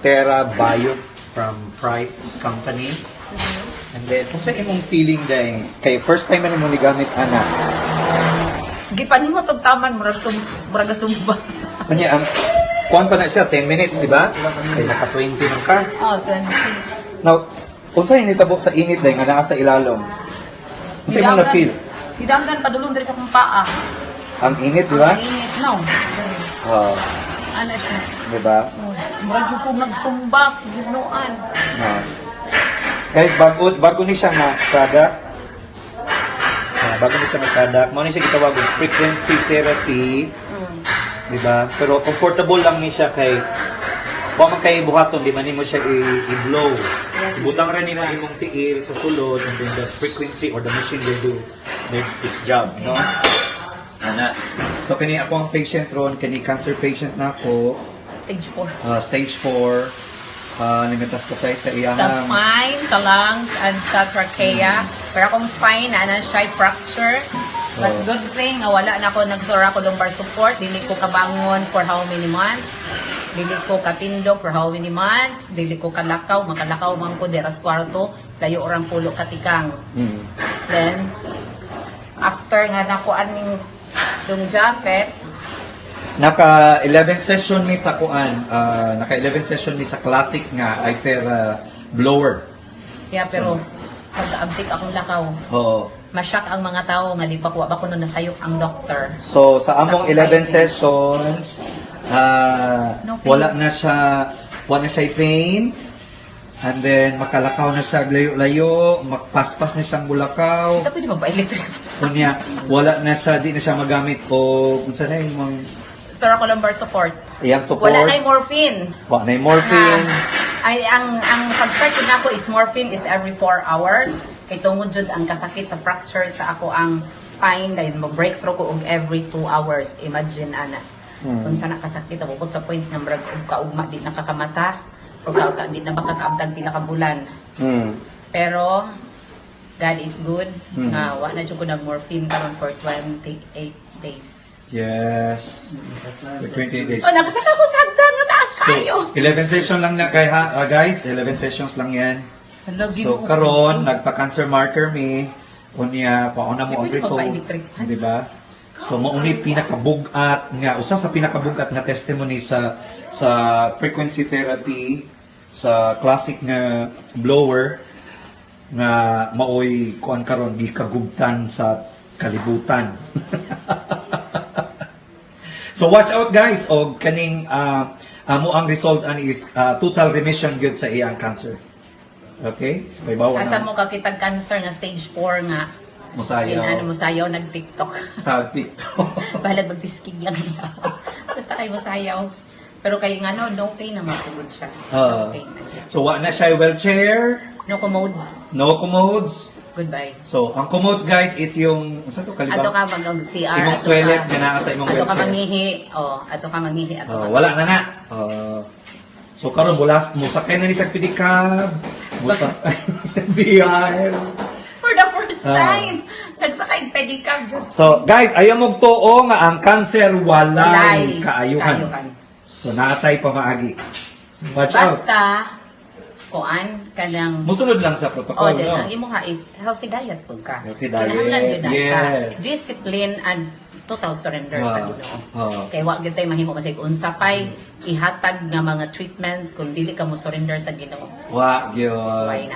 Terra Bio from Pride Company. And then, kung sa imong feeling dahil, kay first time na mo ni gamit ana. Gipanin mo tog taman murag sumba. Kanya, kuhan pa na siya, 10 minutes, di ba? Kaya naka 20 ng car. Oh, 20. Now, kung sa initabo sa init dahil nga naa sa ilalom, kung sa imong na-feel, Hidamgan padulong diri sa kong paa. ang init, di ba? Ang init, no. Oo. Ano siya? Di ba? Murag yung po nagsumbak, ginuan. Guys, bago ni siya nga product. Bago ni siya nga product. Mao ni siya gitawag og frequency therapy. Di ba? Pero comfortable lang ni siya kay wa man kay buhaton, di man nimo siya i-blow. Yes. Ibutang ra nila imong tiil sa sulod and then the frequency or the machine will do its job, no? Ana. So kani ako ang patient ron, kani cancer patient na ako, Stage 4. stage 4. Nag-metastasize sa iyang Sa spine, sa lungs, and sa trachea. Pero akong spine, na siya fracture. But Oh. good thing, wala na ako nagtura ko lumbar support. Dili ko kabangon for how many months. Dili ko katindog for how many months. Dili ko kalakaw, makalakaw man ko deras kwarto. Layo orang pulo katikang. Then, after nga nakuan ning dung jacket, Naka 11 session ni sa kuan, naka 11 session ni sa classic nga Itera blower. yeah, pero pag-abdik akong lakaw. Oo. Masyak ang mga tao nga di pa kuha ba ko nun nasayok ang doctor. So sa among Sa 11 kumpay. sessions, No pain. wala na siya pain. And then makalakaw na siya layo-layo, magpaspas na siyang bulakaw. Ito pwede magpa-electric. Kunya, wala na siya, di na siya magamit o kung saan na yung mga Pero ako lumbar support. iyang support. Wala na yung morphine. Wala na yung morphine. Ay, ang pag-start ko na ako is morphine is every 4 hours. Kay tungod jud ang kasakit sa fracture sa ako ang spine dahil mag-breakthrough ko og every 2 hours. Imagine ana. Kung sana kasakit abot sa point nga murag og kaugma di nakakamata o di na makakaabdag pila ka bulan. Pero God is good nga wa na jud ko nag-morphine karon for 28 days. Yes. For 28 days. Oh, nakasaka ko sa hagdan nga taas kayo. So, 11 session lang na kay guys, 11 sessions lang yan. So karon nagpa-cancer marker mi unya pauna mo ang Pwede result, magpa-electric. di ba? So mauni pinakabugat nga usa sa pinakabugat nga testimony sa frequency therapy sa classic nga blower nga maoy kuan karon gikagubtan sa kalibutan. So watch out guys og kaning amo ang result ani is total remission gyud sa iyang cancer. Okay? So paybawa Asa na mo kakitag cancer nga stage 4 nga. musayaw. Mo sayaw nag-TikTok. TikTok. Balag magdiskig lang niya. Basta kayo masayaw. Pero kay nga no pain na matugod siya. No pain na siya. So wa na siya wheelchair, No commode. no commodes. Goodbye. So ang commodes guys is yung sa to kalibaw. Ato ka mag-CR. Imong toilet nga naa sa imong Ato ka wheelchair. mangihi. Oh, ato ka mangihi. Ato ka. Wala na na. So karon bulas mo sakay na ni sa pedicab. Musa BR. For the first time. Nagsakay pedicab just So guys, ayaw mong tuo nga ang cancer walay Walay kaayuhan. So naatay pa maagi. So, watch out. Basta kuan kanang Musunod lang sa protocol, then no? ang imo ha is healthy diet pud ka. Healthy diet, Kinahanglan gyud na siya. yes. Discipline and total surrender sa Ginoo. Kay wa gyud tay mahimo kasi unsa pay ihatag nga mga treatment kung dili ka mo surrender sa Ginoo. Wa gyud. Why not?